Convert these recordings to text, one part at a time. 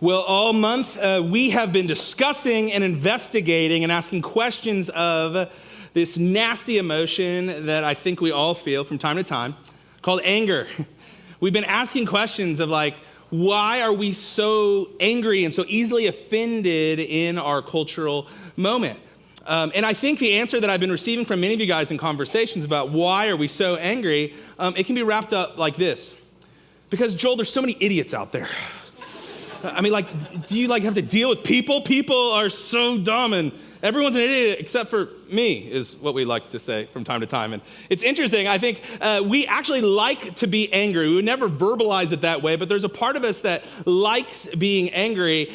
Well, all month we have been discussing and investigating and asking questions of this nasty emotion that I think we all feel from time to time called anger. We've been asking questions of why are we so angry and so easily offended in our cultural moment? And I think the answer that I've been receiving from many of you guys in conversations about why are we so angry, it can be wrapped up like this. Because Joel, there's so many idiots out there. I mean, do you have to deal with people? People are so dumb and everyone's an idiot except for me, is what we like to say from time to time. And it's interesting. I think we actually like to be angry. We would never verbalize it that way, but there's a part of us that likes being angry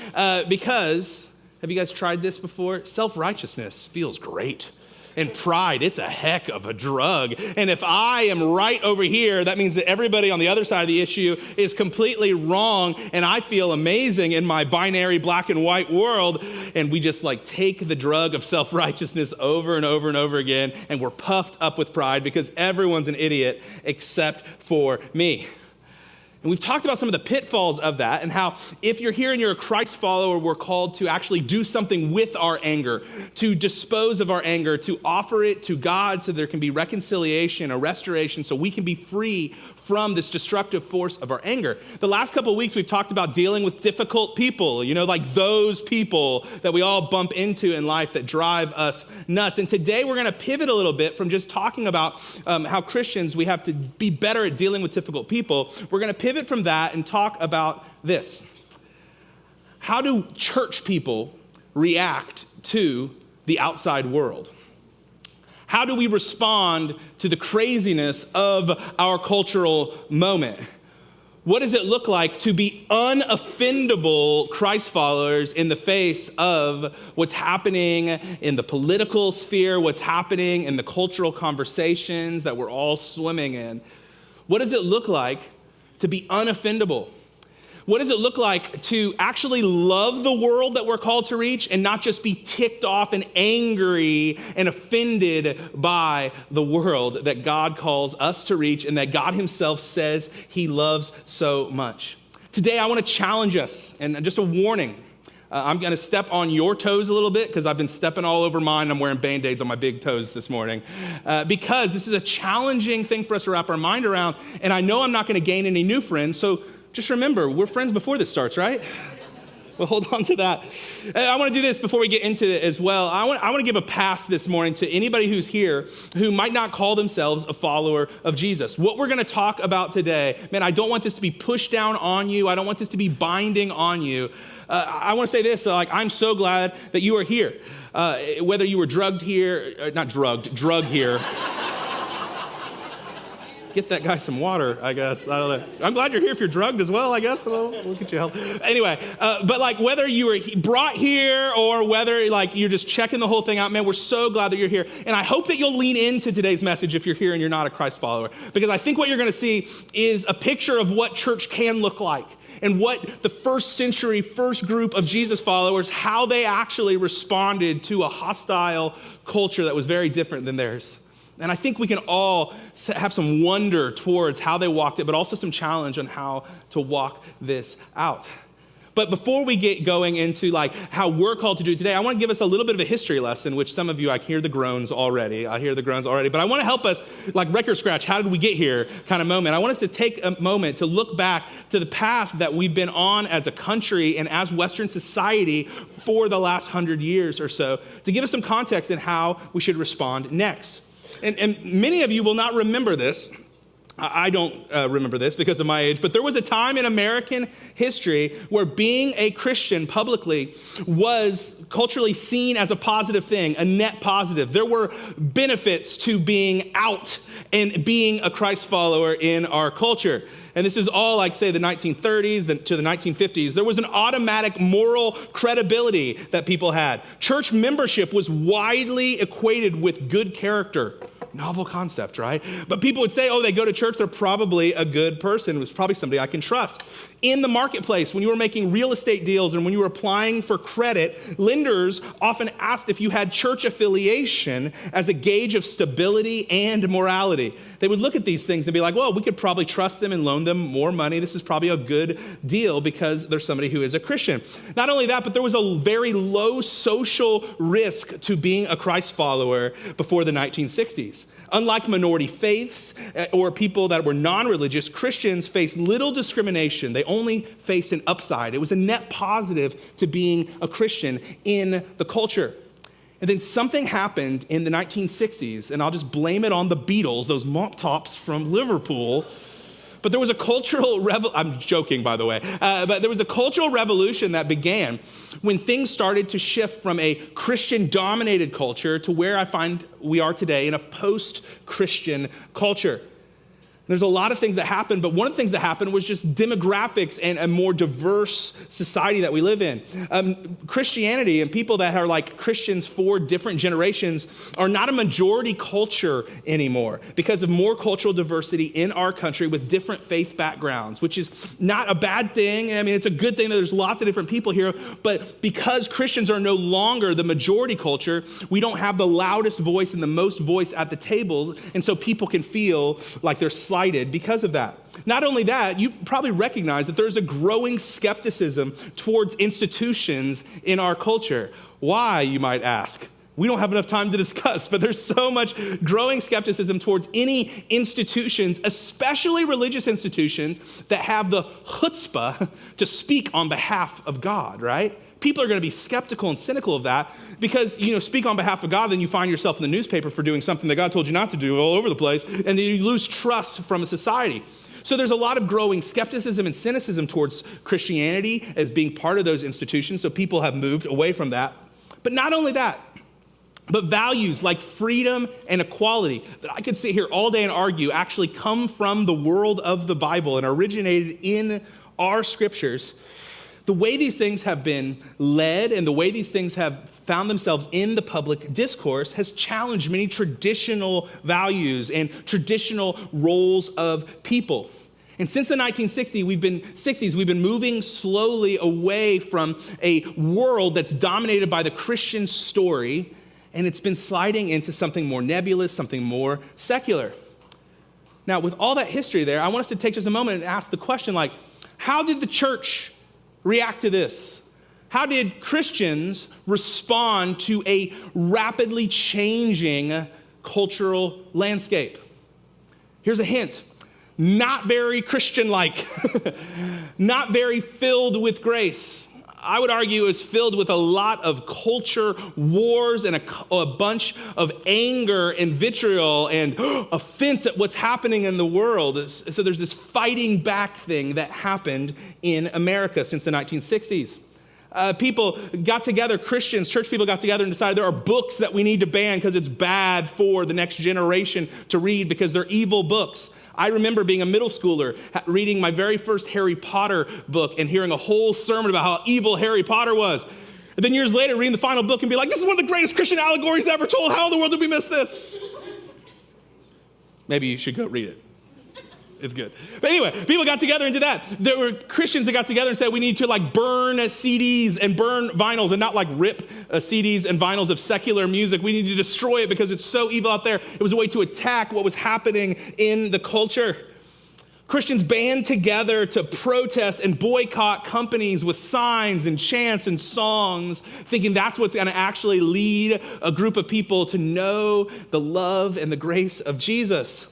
because, have you guys tried this before? Self-righteousness feels great. And pride, it's a heck of a drug. And if I am right over here, that means that everybody on the other side of the issue is completely wrong, and I feel amazing in my binary black and white world. And we just take the drug of self-righteousness over and over and over again, and we're puffed up with pride because everyone's an idiot except for me. And we've talked about some of the pitfalls of that and how if you're here and you're a Christ follower, we're called to actually do something with our anger, to dispose of our anger, to offer it to God so there can be reconciliation, a restoration, so we can be free from this destructive force of our anger. The last couple of weeks, we've talked about dealing with difficult people, those people that we all bump into in life that drive us nuts. And today we're going to pivot a little bit from just talking about how Christians, we have to be better at dealing with difficult people. We're going to pivot from that and talk about this. How do church people react to the outside world? How do we respond to the craziness of our cultural moment? What does it look like to be unoffendable Christ followers in the face of what's happening in the political sphere, what's happening in the cultural conversations that we're all swimming in? What does it look like to be unoffendable? What does it look like to actually love the world that we're called to reach and not just be ticked off and angry and offended by the world that God calls us to reach and that God himself says he loves so much? Today, I want to challenge us, and just a warning. I'm going to step on your toes a little bit because I've been stepping all over mine. I'm wearing Band-Aids on my big toes this morning because this is a challenging thing for us to wrap our mind around, and I know I'm not going to gain any new friends, so just remember, we're friends before this starts, right? Well, hold on to that. I want to do this before we get into it as well. I want to give a pass this morning to anybody who's here who might not call themselves a follower of Jesus. What we're going to talk about today, man, I don't want this to be pushed down on you. I don't want this to be binding on you. I want to say this, I'm so glad that you are here. Whether you were drugged here, drug here. Get that guy some water, I guess. I don't know. I'm glad you're here if you're drugged as well, I guess. We'll get you help. Anyway, but whether you were brought here or whether you're just checking the whole thing out, man, we're so glad that you're here. And I hope that you'll lean into today's message if you're here and you're not a Christ follower. Because I think what you're going to see is a picture of what church can look like and what the first group of Jesus followers, how they actually responded to a hostile culture that was very different than theirs. And I think we can all have some wonder towards how they walked it, but also some challenge on how to walk this out. But before we get going into how we're called to do it today, I want to give us a little bit of a history lesson, which some of you, I hear the groans already. But I want to help us record scratch, how did we get here kind of moment. I want us to take a moment to look back to the path that we've been on as a country and as Western society for the last 100 years or so, to give us some context in how we should respond next. And many of you will not remember this. I don't remember this because of my age, but there was a time in American history where being a Christian publicly was culturally seen as a positive thing, a net positive. There were benefits to being out and being a Christ follower in our culture. And this is all say the 1930s to the 1950s. There was an automatic moral credibility that people had. Church membership was widely equated with good character. Novel concept, right? But people would say, they go to church, they're probably a good person. It was probably somebody I can trust. In the marketplace, when you were making real estate deals and when you were applying for credit, lenders often asked if you had church affiliation as a gauge of stability and morality. They would look at these things and be like, well, we could probably trust them and loan them more money. This is probably a good deal because there's somebody who is a Christian. Not only that, but there was a very low social risk to being a Christ follower before the 1960s. Unlike minority faiths or people that were non-religious, Christians faced little discrimination. They only faced an upside. It was a net positive to being a Christian in the culture. And then something happened in the 1960s, and I'll just blame it on the Beatles, those mop tops from Liverpool. But there was a cultural I'm joking, by the way. But there was a cultural revolution that began when things started to shift from a Christian-dominated culture to where I find we are today in a post-Christian culture. There's a lot of things that happened, but one of the things that happened was just demographics and a more diverse society that we live in. Christianity and people that are like Christians for different generations are not a majority culture anymore because of more cultural diversity in our country with different faith backgrounds, which is not a bad thing. I mean, it's a good thing that there's lots of different people here, but because Christians are no longer the majority culture, we don't have the loudest voice and the most voice at the tables, and so people can feel like they're slighted because of that. Not only that, you probably recognize that there's a growing skepticism towards institutions in our culture. Why, you might ask? We don't have enough time to discuss, but there's so much growing skepticism towards any institutions, especially religious institutions that have the chutzpah to speak on behalf of God, right? People are going to be skeptical and cynical of that because, speak on behalf of God, then you find yourself in the newspaper for doing something that God told you not to do all over the place, and then you lose trust from a society. So there's a lot of growing skepticism and cynicism towards Christianity as being part of those institutions, so people have moved away from that. But not only that, but values like freedom and equality that I could sit here all day and argue actually come from the world of the Bible and originated in our scriptures. The way these things have been led and the way these things have found themselves in the public discourse has challenged many traditional values and traditional roles of people. And since the 1960s, we've been moving slowly away from a world that's dominated by the Christian story, and it's been sliding into something more nebulous, something more secular. Now, with all that history there, I want us to take just a moment and ask the question, how did the church react to this? How did Christians respond to a rapidly changing cultural landscape? Here's a hint. Not very Christian-like. Not very filled with grace. I would argue is filled with a lot of culture wars and a bunch of anger and vitriol and offense at what's happening in the world. So there's this fighting back thing that happened in America since the 1960s. People got together, Christians, church people got together and decided there are books that we need to ban because it's bad for the next generation to read because they're evil books. I remember being a middle schooler, reading my very first Harry Potter book and hearing a whole sermon about how evil Harry Potter was. And then years later, reading the final book and be like, this is one of the greatest Christian allegories ever told. How in the world did we miss this? Maybe you should go read it. It's good. But anyway, people got together and did that. There were Christians that got together and said we need to burn CDs and burn vinyls and not rip CDs and vinyls of secular music. We need to destroy it because it's so evil out there. It was a way to attack what was happening in the culture. Christians band together to protest and boycott companies with signs and chants and songs, thinking that's what's going to actually lead a group of people to know the love and the grace of Jesus.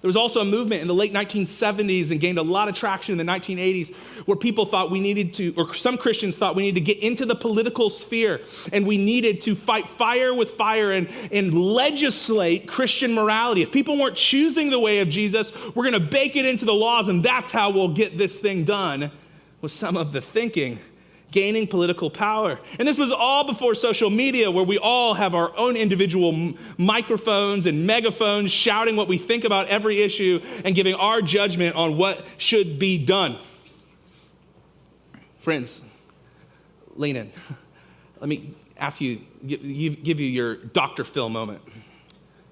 There was also a movement in the late 1970s and gained a lot of traction in the 1980s where people thought we needed to, or some Christians thought we needed to get into the political sphere and we needed to fight fire with fire and legislate Christian morality. If people weren't choosing the way of Jesus, we're going to bake it into the laws and that's how we'll get this thing done, was some of the thinking. Gaining political power. And this was all before social media, where we all have our own individual microphones and megaphones shouting what we think about every issue and giving our judgment on what should be done. Friends, lean in. Let me ask you, give you your Dr. Phil moment.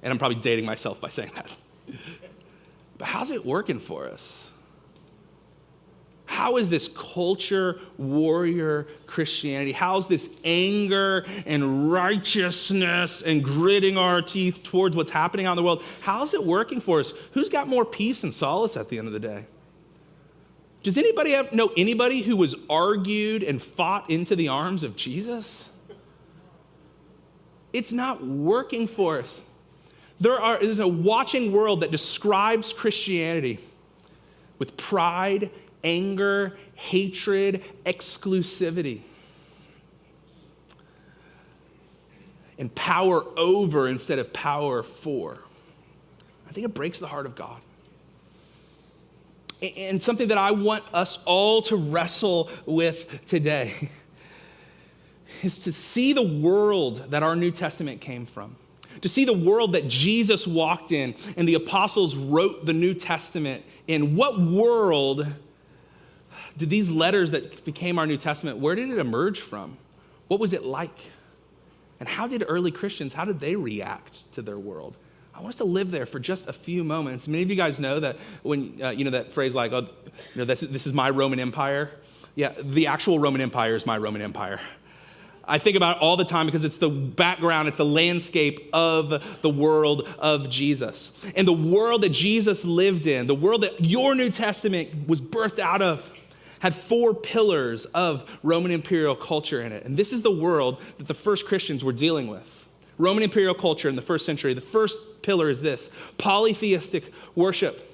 And I'm probably dating myself by saying that. But how's it working for us? how is this culture warrior Christianity? How's this anger and righteousness and gritting our teeth towards what's happening out in the world? How's it working for us? Who's got more peace and solace at the end of the day? Does anybody know anybody who was argued and fought into the arms of Jesus? It's not working for us. There's a watching world that describes Christianity with pride, anger, hatred, exclusivity, and power over instead of power for. I think it breaks the heart of God. And something that I want us all to wrestle with today is to see the world that our New Testament came from, to see the world that Jesus walked in and the apostles wrote the New Testament in. What world did these letters that became our New Testament, where did it emerge from? What was it like? And how did early Christians, how did they react to their world? I want us to live there for just a few moments. Many of you guys know that when, that phrase like, oh, this is my Roman Empire. Yeah, the actual Roman Empire is my Roman Empire. I think about it all the time because it's the background, it's the landscape of the world of Jesus. And the world that Jesus lived in, the world that your New Testament was birthed out of, had 4 pillars of Roman imperial culture in it. And this is the world that the first Christians were dealing with. Roman imperial culture in the first century, the first pillar is this: polytheistic worship.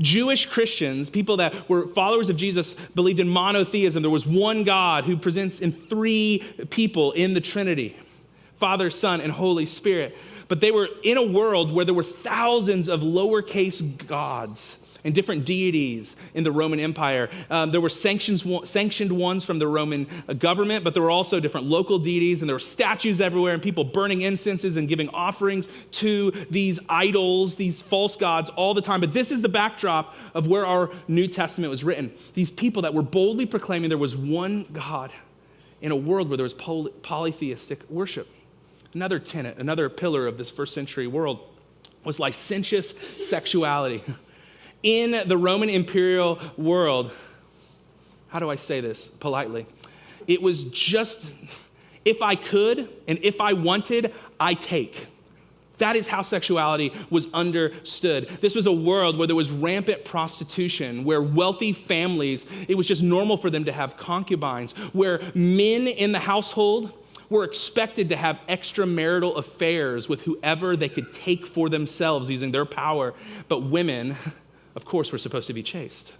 Jewish Christians, people that were followers of Jesus, believed in monotheism. There was one God who presents in 3 people in the Trinity: Father, Son, and Holy Spirit. But they were in a world where there were thousands of lowercase gods and different deities in the Roman Empire. There were sanctioned ones from the Roman government, but there were also different local deities, and there were statues everywhere, and people burning incenses and giving offerings to these idols, these false gods all the time. But this is the backdrop of where our New Testament was written. These people that were boldly proclaiming there was one God in a world where there was polytheistic worship. Another tenet, another pillar of this first century world was licentious sexuality. In the Roman imperial world, how do I say this politely? It was just, if I could and if I wanted, I take. That is how sexuality was understood. This was a world where there was rampant prostitution, where wealthy families, it was just normal for them to have concubines, where men in the household were expected to have extramarital affairs with whoever they could take for themselves using their power. But women, of course, we're supposed to be chaste.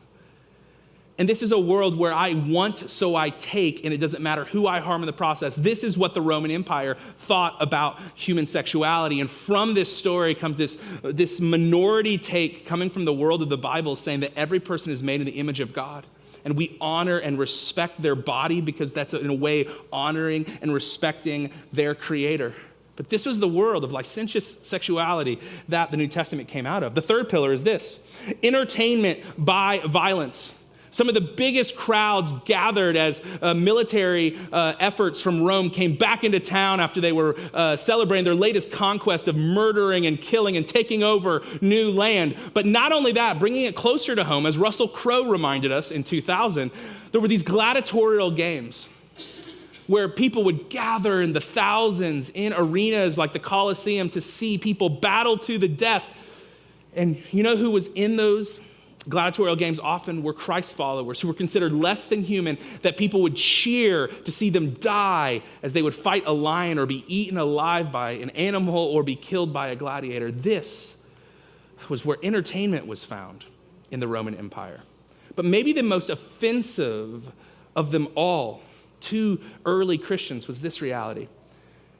And this is a world where I want, so I take, and it doesn't matter who I harm in the process. This is what the Roman Empire thought about human sexuality. And from this story comes this minority take coming from the world of the Bible, saying that every person is made in the image of God. And we honor and respect their body because that's, in a way, honoring and respecting their creator. But this was the world of licentious sexuality that the New Testament came out of. The third pillar is this: entertainment by violence. Some of the biggest crowds gathered as military efforts from Rome came back into town after they were celebrating their latest conquest of murdering and killing and taking over new land. But not only that, bringing it closer to home, as Russell Crowe reminded us in 2000, there were these gladiatorial games where people would gather in the thousands in arenas like the Colosseum to see people battle to the death. And you know who was in those gladiatorial games? Often were Christ followers who were considered less than human, that people would cheer to see them die as they would fight a lion or be eaten alive by an animal or be killed by a gladiator. This was where entertainment was found in the Roman Empire. But maybe the most offensive of them all to early Christians was this reality: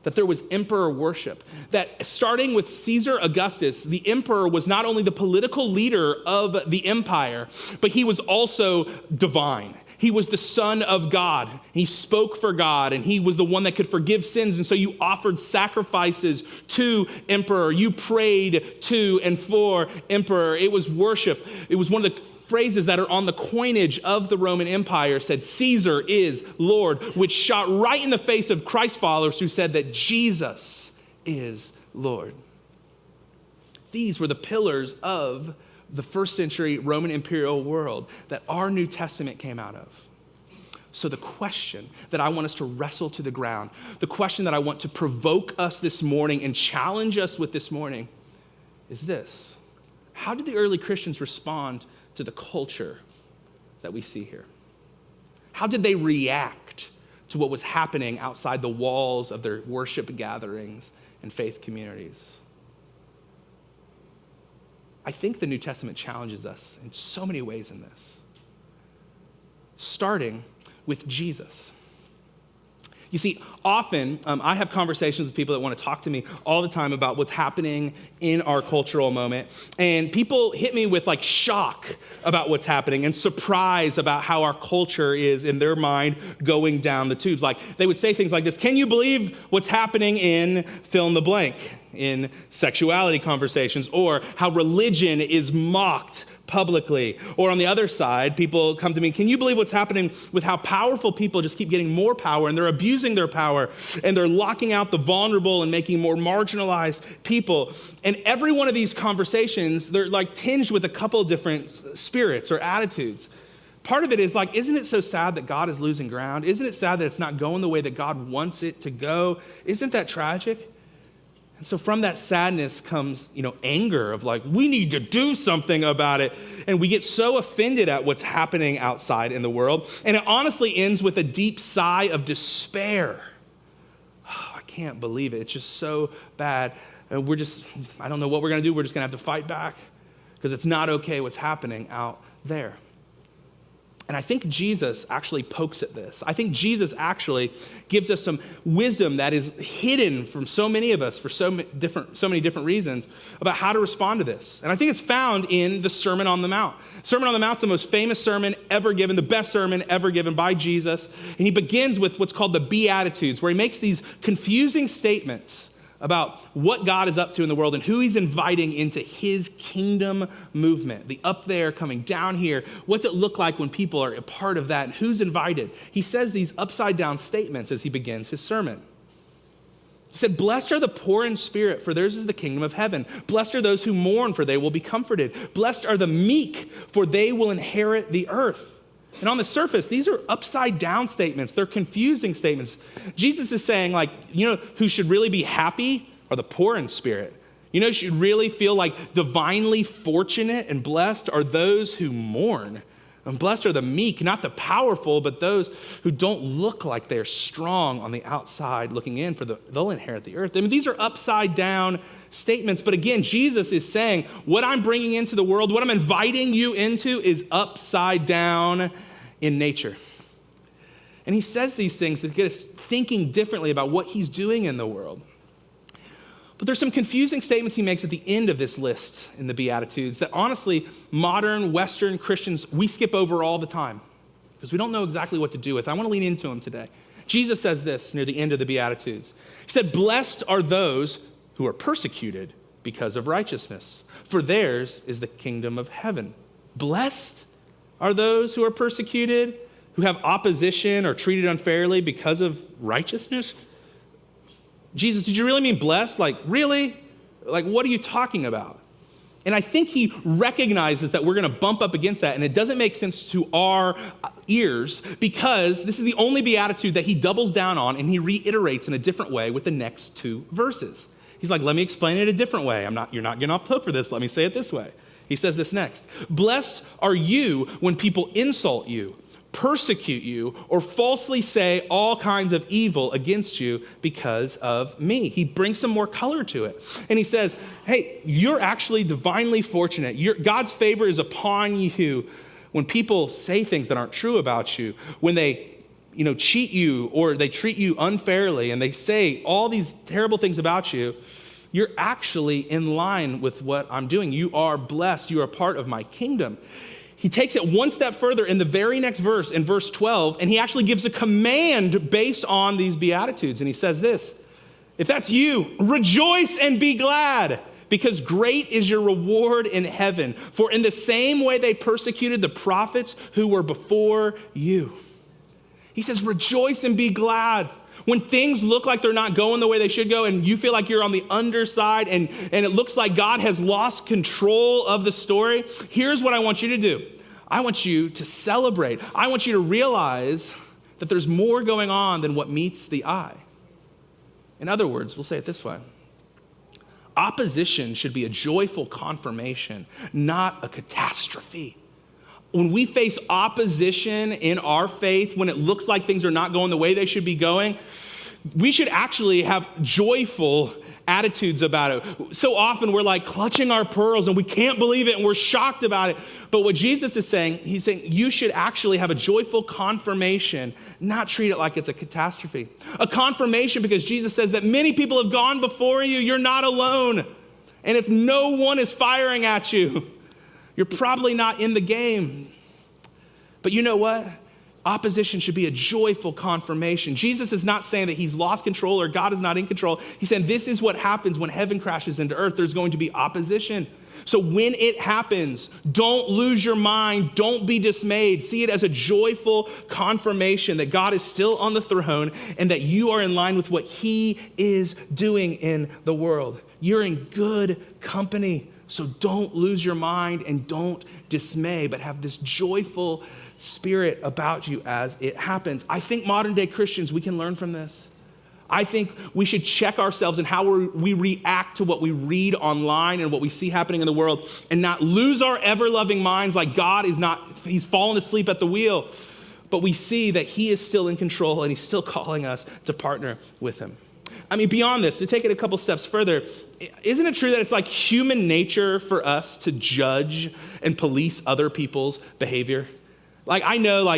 that there was emperor worship. That starting with Caesar Augustus, the emperor was not only the political leader of the empire, but he was also divine. He was the Son of God. He spoke for God, and he was the one that could forgive sins. And so you offered sacrifices to emperor. You prayed to and for emperor. It was worship. It was one of the phrases that are on the coinage of the Roman Empire said, "Caesar is Lord," which shot right in the face of Christ followers who said that Jesus is Lord. These were the pillars of the first century Roman imperial world that our New Testament came out of. So the question that I want us to wrestle to the ground, the question that I want to provoke us this morning and challenge us with this morning is this: how did the early Christians respond to the culture that we see here? How did they react to what was happening outside the walls of their worship gatherings and faith communities? I think the New Testament challenges us in so many ways in this, starting with Jesus. You see, often I have conversations with people that want to talk to me all the time about what's happening in our cultural moment. And people hit me with like shock about what's happening and surprise about how our culture is, in their mind, going down the tubes. Like they would say things like this: can you believe what's happening in fill in the blank, in sexuality conversations, or how religion is mocked publicly? Or on the other side, people come to me, can you believe what's happening with how powerful people just keep getting more power, and they're abusing their power, and they're locking out the vulnerable and making more marginalized people? And every one of these conversations, they're like tinged with a couple of different spirits or attitudes. Part of it is like, isn't it so sad that God is losing ground? Isn't it sad that it's not going the way that God wants it to go? Isn't that tragic? And so from that sadness comes, anger of like, we need to do something about it. And we get so offended at what's happening outside in the world. And it honestly ends with a deep sigh of despair. Oh, I can't believe it. It's just so bad. And I don't know what we're going to do. We're just going to have to fight back because it's not okay what's happening out there. And I think Jesus actually pokes at this. I think Jesus actually gives us some wisdom that is hidden from so many of us for so many different reasons about how to respond to this. And I think it's found in the Sermon on the Mount. Sermon on the Mount's the most famous sermon ever given, the best sermon ever given by Jesus. And he begins with what's called the Beatitudes, where he makes these confusing statements about what God is up to in the world and who he's inviting into his kingdom movement. The up there coming down here. What's it look like when people are a part of that? And who's invited? He says these upside down statements as he begins his sermon. He said, blessed are the poor in spirit, for theirs is the kingdom of heaven. Blessed are those who mourn, for they will be comforted. Blessed are the meek, for they will inherit the earth. And on the surface, these are upside down statements. They're confusing statements. Jesus is saying, who should really be happy are the poor in spirit. Should really feel like divinely fortunate and blessed are those who mourn. And blessed are the meek, not the powerful, but those who don't look like they're strong on the outside looking in, for they'll inherit the earth. I mean, these are upside down statements. But again, Jesus is saying, what I'm bringing into the world, what I'm inviting you into is upside down in nature. And he says these things to get us thinking differently about what he's doing in the world. But there's some confusing statements he makes at the end of this list in the Beatitudes that honestly, modern Western Christians, we skip over all the time because we don't know exactly what to do with. I want to lean into them today. Jesus says this near the end of the Beatitudes. He said, blessed are those who are persecuted because of righteousness, for theirs is the kingdom of heaven. Blessed are those who are persecuted, who have opposition or treated unfairly because of righteousness? Jesus, did you really mean blessed? Like, really? Like, what are you talking about? And I think he recognizes that we're going to bump up against that, and it doesn't make sense to our ears because this is the only beatitude that he doubles down on and he reiterates in a different way with the next two verses. He's like, let me explain it a different way. You're not getting off the hook for this. Let me say it this way. He says this next. Blessed are you when people insult you, persecute you, or falsely say all kinds of evil against you because of me. He brings some more color to it. And he says, hey, you're actually divinely fortunate. God's favor is upon you when people say things that aren't true about you, when they cheat you or they treat you unfairly and they say all these terrible things about you. You're actually in line with what I'm doing. You are blessed. You are part of my kingdom. He takes it one step further in the very next verse, in verse 12, and he actually gives a command based on these Beatitudes. And he says this, if that's you, rejoice and be glad, because great is your reward in heaven. For in the same way they persecuted the prophets who were before you. He says, rejoice and be glad. When things look like they're not going the way they should go and you feel like you're on the underside and it looks like God has lost control of the story, here's what I want you to do. I want you to celebrate. I want you to realize that there's more going on than what meets the eye. In other words, we'll say it this way. Opposition should be a joyful confirmation, not a catastrophe. When we face opposition in our faith, when it looks like things are not going the way they should be going, we should actually have joyful attitudes about it. So often we're like clutching our pearls and we can't believe it and we're shocked about it. But what Jesus is saying, he's saying you should actually have a joyful confirmation, not treat it like it's a catastrophe. A confirmation because Jesus says that many people have gone before you. You're not alone. And if no one is firing at you, you're probably not in the game. But you know what? Opposition should be a joyful confirmation. Jesus is not saying that he's lost control or God is not in control. He's saying this is what happens when heaven crashes into earth. There's going to be opposition. So when it happens, don't lose your mind. Don't be dismayed. See it as a joyful confirmation that God is still on the throne and that you are in line with what he is doing in the world. You're in good company. So don't lose your mind and don't dismay, but have this joyful spirit about you as it happens. I think modern day Christians, we can learn from this. I think we should check ourselves in how we react to what we read online and what we see happening in the world and not lose our ever-loving minds like God is not, he's fallen asleep at the wheel. But we see that he is still in control and he's still calling us to partner with him. I mean, beyond this, to take it a couple steps further, isn't it true that it's like human nature for us to judge and police other people's behavior? Like, I know,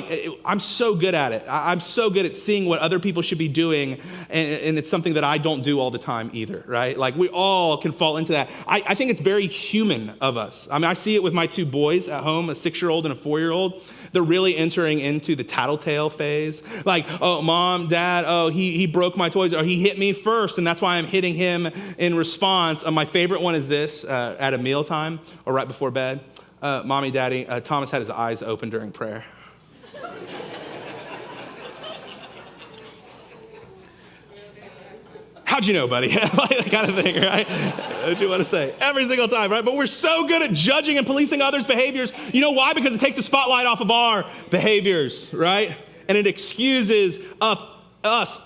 I'm so good at it. I'm so good at seeing what other people should be doing, and it's something that I don't do all the time either, right? Like, we all can fall into that. I think it's very human of us. I mean, I see it with my two boys at home, a 6-year-old and a 4-year-old. They're really entering into the tattletale phase. Like, oh, mom, dad, oh, he broke my toys, or he hit me first, and that's why I'm hitting him in response. My favorite one is this, at a mealtime or right before bed. Mommy, Daddy, Thomas had his eyes open during prayer. How'd you know, buddy? Like that kind of thing, right? What you want to say? Every single time, right? But we're so good at judging and policing others' behaviors. You know why? Because it takes the spotlight off of our behaviors, right? And it excuses us.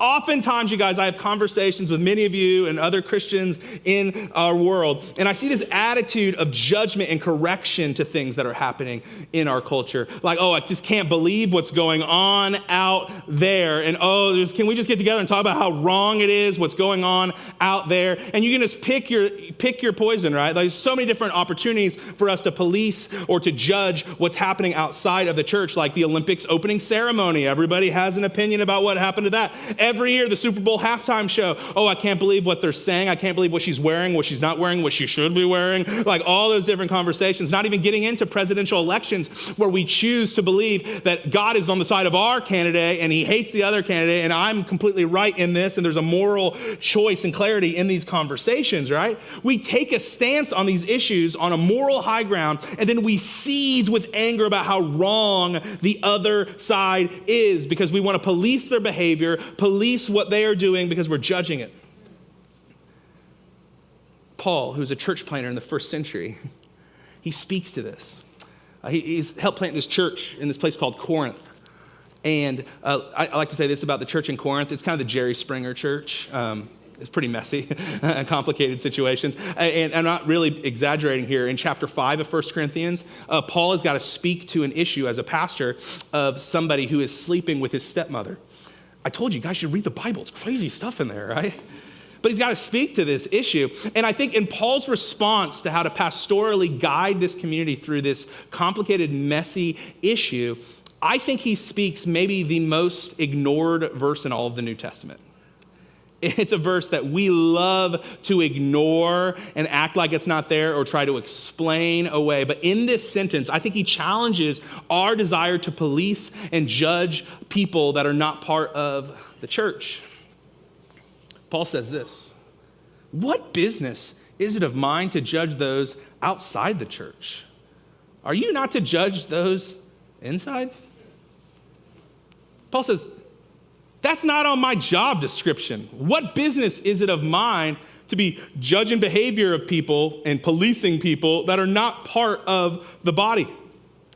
Oftentimes, you guys, I have conversations with many of you and other Christians in our world, and I see this attitude of judgment and correction to things that are happening in our culture. Like, oh, I just can't believe what's going on out there, and can we just get together and talk about how wrong it is, what's going on out there? And you can just pick your poison, right? There's so many different opportunities for us to police or to judge what's happening outside of the church, like the Olympics opening ceremony. Everybody has an opinion about what happened to that. Every year, the Super Bowl halftime show. Oh, I can't believe what they're saying. I can't believe what she's wearing, what she's not wearing, what she should be wearing. Like all those different conversations, not even getting into presidential elections where we choose to believe that God is on the side of our candidate and he hates the other candidate and I'm completely right in this and there's a moral choice and clarity in these conversations, right? We take a stance on these issues on a moral high ground and then we seethe with anger about how wrong the other side is because we want to police their behavior, police what they are doing because we're judging it. Paul, who's a church planter in the first century, he speaks to this. He's helped plant this church in this place called Corinth. And I like to say this about the church in Corinth. It's kind of the Jerry Springer church. It's pretty messy, complicated situations. And I'm not really exaggerating here. In chapter 5 of 1 Corinthians, Paul has got to speak to an issue as a pastor of somebody who is sleeping with his stepmother. I told you guys should read the Bible. It's crazy stuff in there, right? But he's got to speak to this issue. And I think in Paul's response to how to pastorally guide this community through this complicated, messy issue, I think he speaks maybe the most ignored verse in all of the New Testament. It's a verse that we love to ignore and act like it's not there or try to explain away. But in this sentence, I think he challenges our desire to police and judge people that are not part of the church. Paul says this, "What business is it of mine to judge those outside the church? Are you not to judge those inside?" Paul says, That's not on my job description. What business is it of mine to be judging behavior of people and policing people that are not part of the body?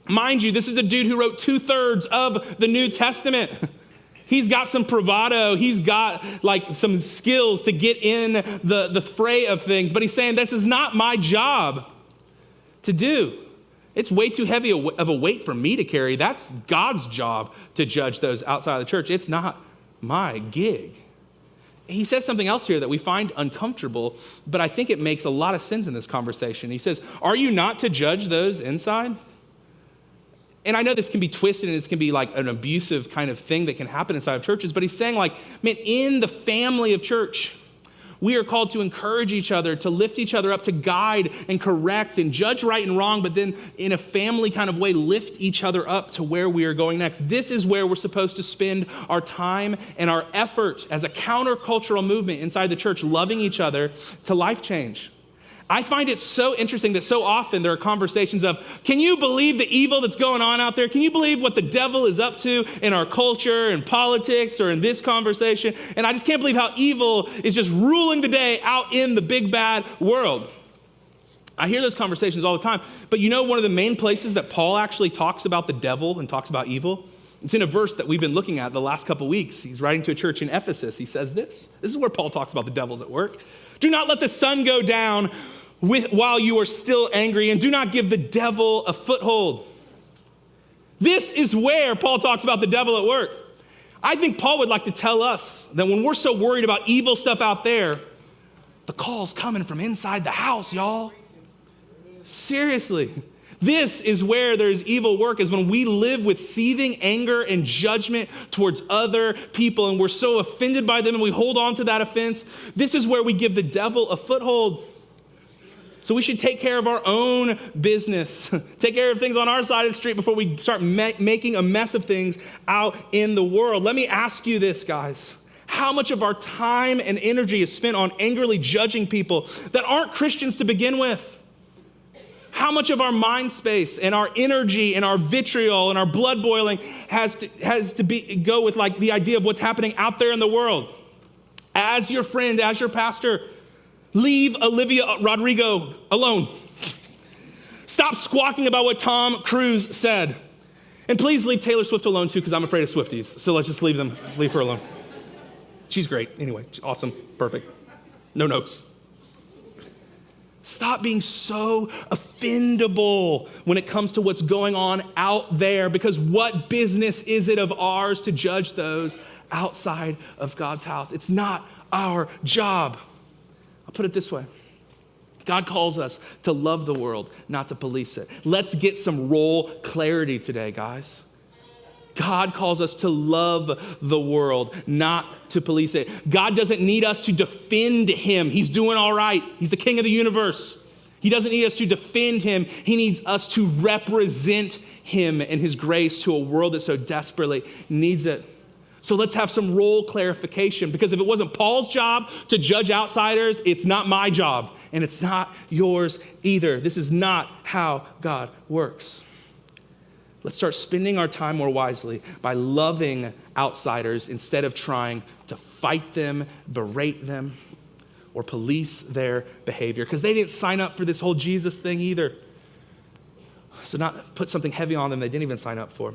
Mind you, this is a dude who wrote 2/3 of the New Testament. He's got some bravado. He's got like some skills to get in the fray of things. But he's saying, this is not my job to do. It's way too heavy of a weight for me to carry. That's God's job to judge those outside of the church. It's not my gig. He says something else here that we find uncomfortable, but I think it makes a lot of sense in this conversation. He says, are you not to judge those inside? And I know this can be twisted and this can be like an abusive kind of thing that can happen inside of churches, but he's saying like, man, in the family of church, we are called to encourage each other, to lift each other up, to guide and correct and judge right and wrong, but then in a family kind of way, lift each other up to where we are going next. This is where we're supposed to spend our time and our effort as a countercultural movement inside the church, loving each other to life change. I find it so interesting that so often there are conversations of, can you believe the evil that's going on out there? Can you believe what the devil is up to in our culture and politics or in this conversation? And I just can't believe how evil is just ruling the day out in the big bad world. I hear those conversations all the time. But you know one of the main places that Paul actually talks about the devil and talks about evil? It's in a verse that we've been looking at the last couple weeks. He's writing to a church in Ephesus. He says this. This is where Paul talks about the devil's at work. Do not let the sun go down while you are still angry, and do not give the devil a foothold. This is where Paul talks about the devil at work. I think Paul would like to tell us that when we're so worried about evil stuff out there, the call's coming from inside the house, y'all. Seriously. This is where there's evil work, is when we live with seething anger and judgment towards other people, and we're so offended by them and we hold on to that offense. This is where we give the devil a foothold. So we should take care of our own business, take care of things on our side of the street before we start making a mess of things out in the world. Let me ask you this, guys. How much of our time and energy is spent on angrily judging people that aren't Christians to begin with? How much of our mind space and our energy and our vitriol and our blood boiling has to go with like the idea of what's happening out there in the world? As your friend, as your pastor, leave Olivia Rodrigo alone. Stop squawking about what Tom Cruise said. And please leave Taylor Swift alone too, because I'm afraid of Swifties. So let's just leave her alone. She's great. Anyway, awesome, perfect. No notes. Stop being so offendable when it comes to what's going on out there, because what business is it of ours to judge those outside of God's house? It's not our job. I'll put it this way. God calls us to love the world, not to police it. Let's get some role clarity today, guys. God calls us to love the world, not to police it. God doesn't need us to defend him. He's doing all right. He's the king of the universe. He doesn't need us to defend him. He needs us to represent him and his grace to a world that so desperately needs it. So let's have some role clarification, because if it wasn't Paul's job to judge outsiders, it's not my job, and it's not yours either. This is not how God works. Let's start spending our time more wisely by loving outsiders instead of trying to fight them, berate them, or police their behavior, because they didn't sign up for this whole Jesus thing either. So not put something heavy on them they didn't even sign up for.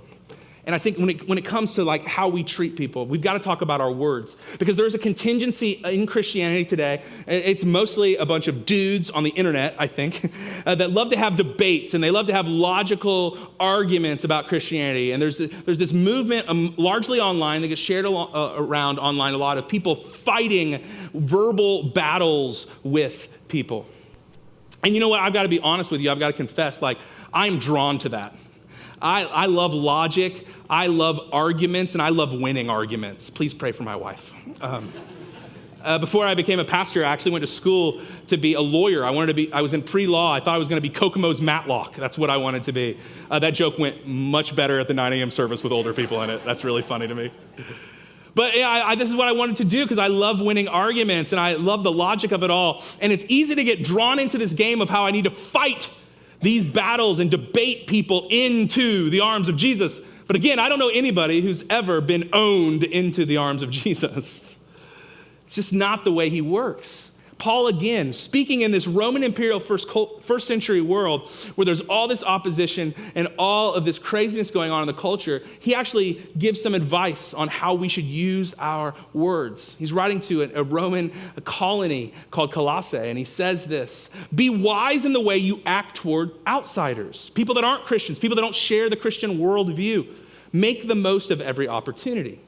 And I think when it comes to like how we treat people, we've got to talk about our words, because there's a contingency in Christianity today. It's mostly a bunch of dudes on the internet, I think, that love to have debates and they love to have logical arguments about Christianity. And there's this movement largely online that gets shared around online a lot, of people fighting verbal battles with people. And you know what? I've got to be honest with you. I've got to confess, like, I'm drawn to that. I love logic, I love arguments, and I love winning arguments. Please pray for my wife. Before I became a pastor, I actually went to school to be a lawyer. I was in pre-law. I thought I was going to be Kokomo's Matlock. That's what I wanted to be. That joke went much better at the 9 a.m. service with older people in it. That's really funny to me. But yeah, this is what I wanted to do, because I love winning arguments, and I love the logic of it all. And it's easy to get drawn into this game of how I need to fight these battles and debate people into the arms of Jesus. But again, I don't know anybody who's ever been owned into the arms of Jesus. It's just not the way he works. Paul, again, speaking in this Roman imperial first century world where there's all this opposition and all of this craziness going on in the culture, he actually gives some advice on how we should use our words. He's writing to a Roman colony called Colossae, and he says this: be wise in the way you act toward outsiders, people that aren't Christians, people that don't share the Christian worldview. Make the most of every opportunity.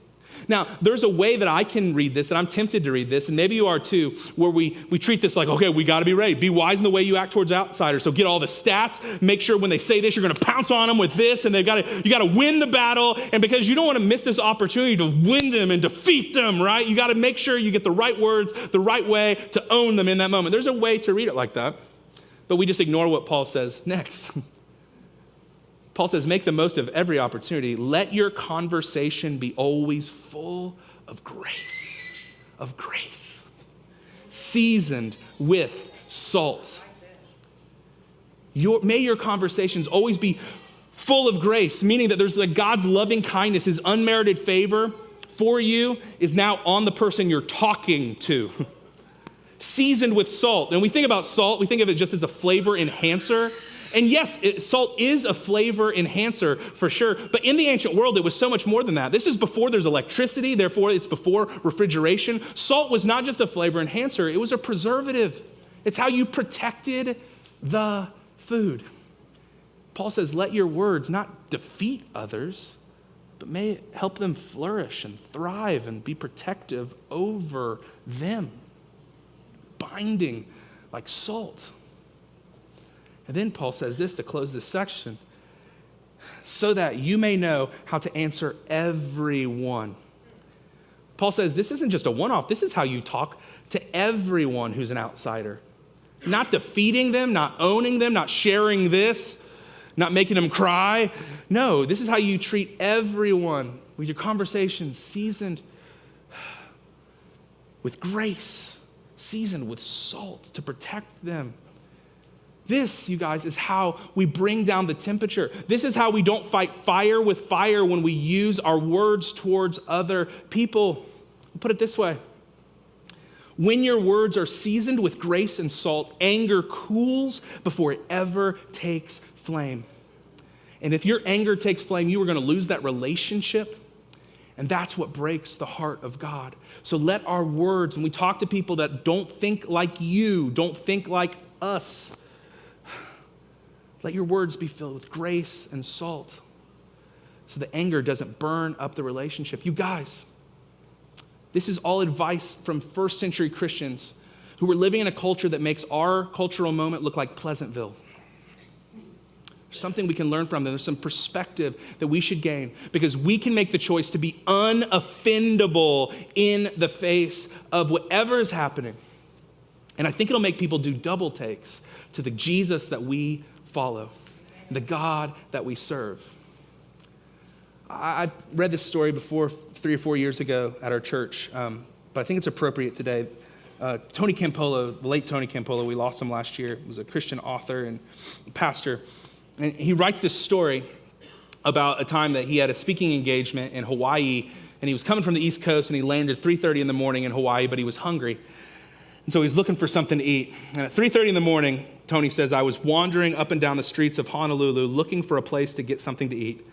Now, there's a way that I can read this, and I'm tempted to read this, and maybe you are too, where we treat this like, okay, we got to be ready. Be wise in the way you act towards outsiders. So get all the stats. Make sure when they say this, you're going to pounce on them with this, and you got to win the battle. And because you don't want to miss this opportunity to win them and defeat them, right? You got to make sure you get the right words, the right way to own them in that moment. There's a way to read it like that, but we just ignore what Paul says next. Paul says, make the most of every opportunity. Let your conversation be always full of grace, seasoned with salt. May your conversations always be full of grace, meaning that there's like God's loving kindness, his unmerited favor for you is now on the person you're talking to. Seasoned with salt. And we think about salt, we think of it just as a flavor enhancer. And yes, salt is a flavor enhancer for sure, but in the ancient world, it was so much more than that. This is before there's electricity, therefore it's before refrigeration. Salt was not just a flavor enhancer, it was a preservative. It's how you protected the food. Paul says, let your words not defeat others, but may it help them flourish and thrive and be protective over them, binding like salt. And then Paul says this to close this section: so that you may know how to answer everyone. Paul says this isn't just a one-off. This is how you talk to everyone who's an outsider. Not defeating them, not owning them, not sharing this, not making them cry. No, this is how you treat everyone with your conversations seasoned with grace, seasoned with salt to protect them. This, you guys, is how we bring down the temperature. This is how we don't fight fire with fire when we use our words towards other people. I'll put it this way. When your words are seasoned with grace and salt, anger cools before it ever takes flame. And if your anger takes flame, you are going to lose that relationship. And that's what breaks the heart of God. So let our words, when we talk to people that don't think like you, don't think like us, let your words be filled with grace and salt so the anger doesn't burn up the relationship. You guys, this is all advice from first century Christians who were living in a culture that makes our cultural moment look like Pleasantville. There's something we can learn from them. There's some perspective that we should gain because we can make the choice to be unoffendable in the face of whatever is happening. And I think it'll make people do double takes to the Jesus that we follow, the God that we serve. I read this story before 3 or 4 years ago at our church, but I think it's appropriate today. Tony Campolo, the late Tony Campolo, we lost him last year. He was a Christian author and pastor. And he writes this story about a time that he had a speaking engagement in Hawaii, and he was coming from the East Coast, and he landed 3:30 in the morning in Hawaii, but he was hungry. And so he's looking for something to eat. And at 3:30 in the morning, Tony says, I was wandering up and down the streets of Honolulu looking for a place to get something to eat.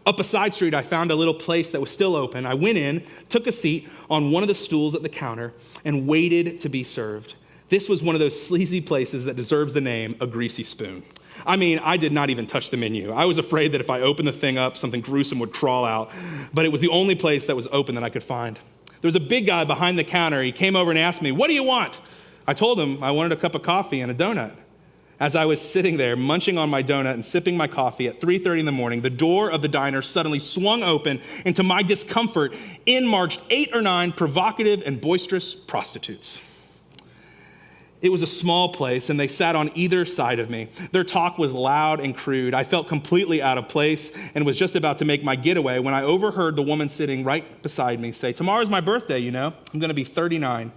Up a side street, I found a little place that was still open. I went in, took a seat on one of the stools at the counter, and waited to be served. This was one of those sleazy places that deserves the name, a greasy spoon. I mean, I did not even touch the menu. I was afraid that if I opened the thing up, something gruesome would crawl out. But it was the only place that was open that I could find. There was a big guy behind the counter. He came over and asked me, what do you want? I told him I wanted a cup of coffee and a donut. As I was sitting there munching on my donut and sipping my coffee at 3:30 in the morning, the door of the diner suddenly swung open, and to my discomfort, in marched 8 or 9 provocative and boisterous prostitutes. It was a small place, and they sat on either side of me. Their talk was loud and crude. I felt completely out of place and was just about to make my getaway when I overheard the woman sitting right beside me say, tomorrow's my birthday, you know. I'm going to be 39.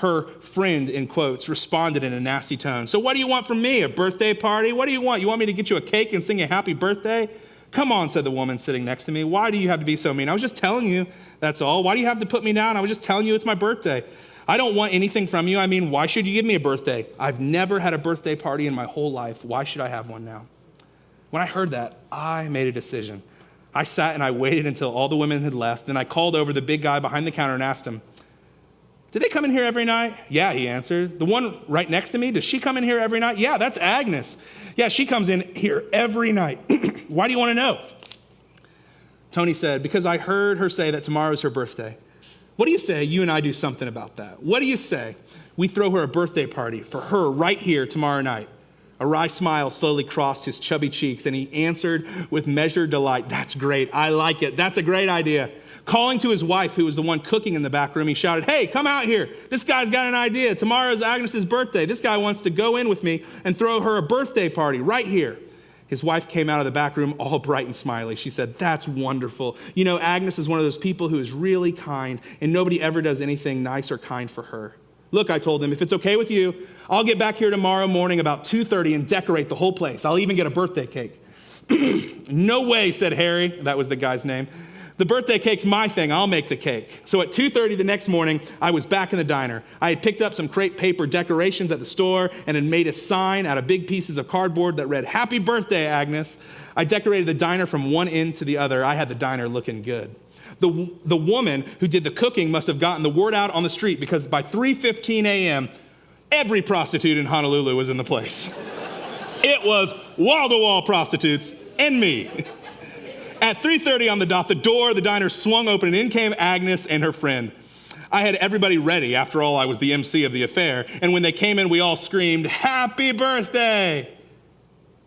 Her friend, in quotes, responded in a nasty tone. So what do you want from me? A birthday party? What do you want? You want me to get you a cake and sing you happy birthday? Come on, said the woman sitting next to me. Why do you have to be so mean? I was just telling you, that's all. Why do you have to put me down? I was just telling you it's my birthday. I don't want anything from you. I mean, why should you give me a birthday? I've never had a birthday party in my whole life. Why should I have one now? When I heard that, I made a decision. I sat and I waited until all the women had left. Then I called over the big guy behind the counter and asked him, do they come in here every night? Yeah, he answered. The one right next to me, does she come in here every night? Yeah, that's Agnes. Yeah, she comes in here every night. Why do you want to know? Tony said, because I heard her say that tomorrow is her birthday. What do you say you and I do something about that? What do you say we throw her a birthday party for her right here tomorrow night? A wry smile slowly crossed his chubby cheeks, and he answered with measured delight, that's great. I like it. That's a great idea. Calling to his wife, who was the one cooking in the back room, he shouted, hey, come out here. This guy's got an idea. Tomorrow's Agnes's birthday. This guy wants to go in with me and throw her a birthday party right here. His wife came out of the back room all bright and smiley. She said, that's wonderful. You know, Agnes is one of those people who is really kind, and nobody ever does anything nice or kind for her. Look, I told him, if it's okay with you, I'll get back here tomorrow morning about 2:30 and decorate the whole place. I'll even get a birthday cake. No way, said Harry. That was the guy's name. The birthday cake's my thing. I'll make the cake. So at 2:30 the next morning, I was back in the diner. I had picked up some crepe paper decorations at the store and had made a sign out of big pieces of cardboard that read, happy birthday, Agnes. I decorated the diner from one end to the other. I had the diner looking good. The woman who did the cooking must have gotten the word out on the street because by 3:15 a.m., every prostitute in Honolulu was in the place. It was wall-to-wall prostitutes and me. At 3:30 on the dot, the door of the diner swung open and in came Agnes and her friend. I had everybody ready. After all, I was the MC of the affair. And when they came in, we all screamed, happy birthday.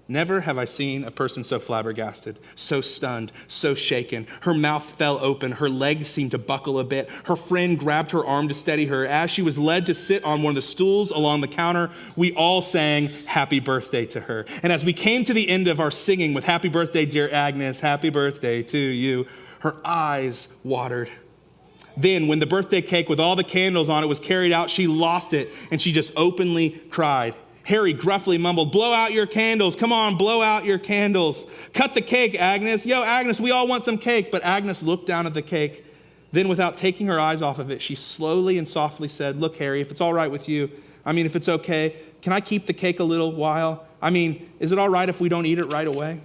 Never have I seen a person so flabbergasted, so stunned, so shaken. Her mouth fell open. Her legs seemed to buckle a bit. Her friend grabbed her arm to steady her. As she was led to sit on one of the stools along the counter, we all sang happy birthday to her. And as we came to the end of our singing with happy birthday, dear Agnes, happy birthday to you, her eyes watered. Then when the birthday cake with all the candles on it was carried out, she lost it and she just openly cried. Harry gruffly mumbled, blow out your candles. Come on, blow out your candles. Cut the cake, Agnes. Yo, Agnes, we all want some cake. But Agnes looked down at the cake. Then without taking her eyes off of it, she slowly and softly said, look, Harry, if it's all right with you, if it's okay, can I keep the cake a little while? Is it all right if we don't eat it right away?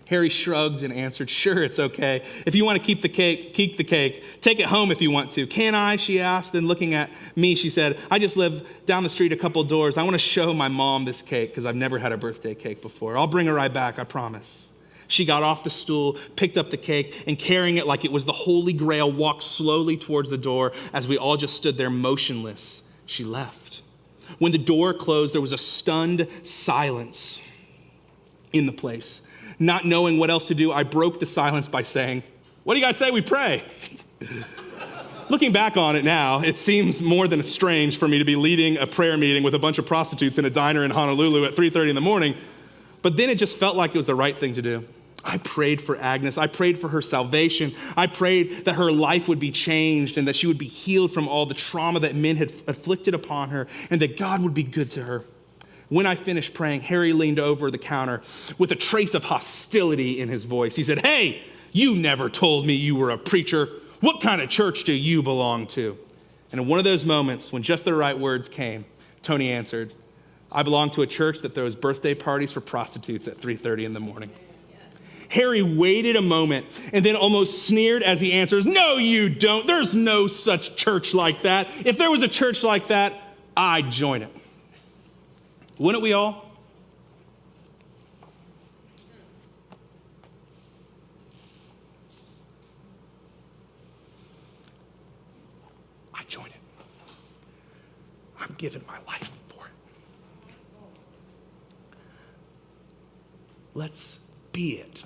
Harry shrugged and answered, sure, it's okay. If you want to keep the cake, keep the cake. Take it home if you want to. Can I, she asked. Then looking at me, she said, I just live down the street a couple doors. I want to show my mom this cake because I've never had a birthday cake before. I'll bring her right back, I promise. She got off the stool, picked up the cake, and carrying it like it was the Holy Grail, walked slowly towards the door as we all just stood there motionless. She left. When the door closed, there was a stunned silence in the place. Not knowing what else to do, I broke the silence by saying, what do you guys say we pray? Looking back on it now, it seems more than strange for me to be leading a prayer meeting with a bunch of prostitutes in a diner in Honolulu at 3:30 in the morning, but then it just felt like it was the right thing to do. I prayed for Agnes. I prayed for her salvation. I prayed that her life would be changed and that she would be healed from all the trauma that men had afflicted upon her and that God would be good to her. When I finished praying, Harry leaned over the counter with a trace of hostility in his voice. He said, hey, you never told me you were a preacher. What kind of church do you belong to? And in one of those moments, when just the right words came, Tony answered, I belong to a church that throws birthday parties for prostitutes at 3:30 in the morning. Harry waited a moment and then almost sneered as he answers, no, you don't. There's no such church like that. If there was a church like that, I'd join it. Wouldn't we all? I join it. I'm giving my life for it. Let's be it.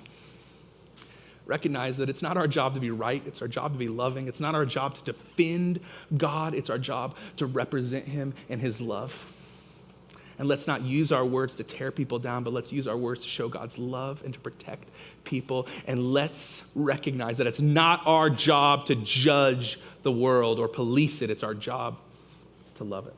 Recognize that it's not our job to be right. It's our job to be loving. It's not our job to defend God. It's our job to represent him and his love. And let's not use our words to tear people down, but let's use our words to show God's love and to protect people. And let's recognize that it's not our job to judge the world or police it. It's our job to love it.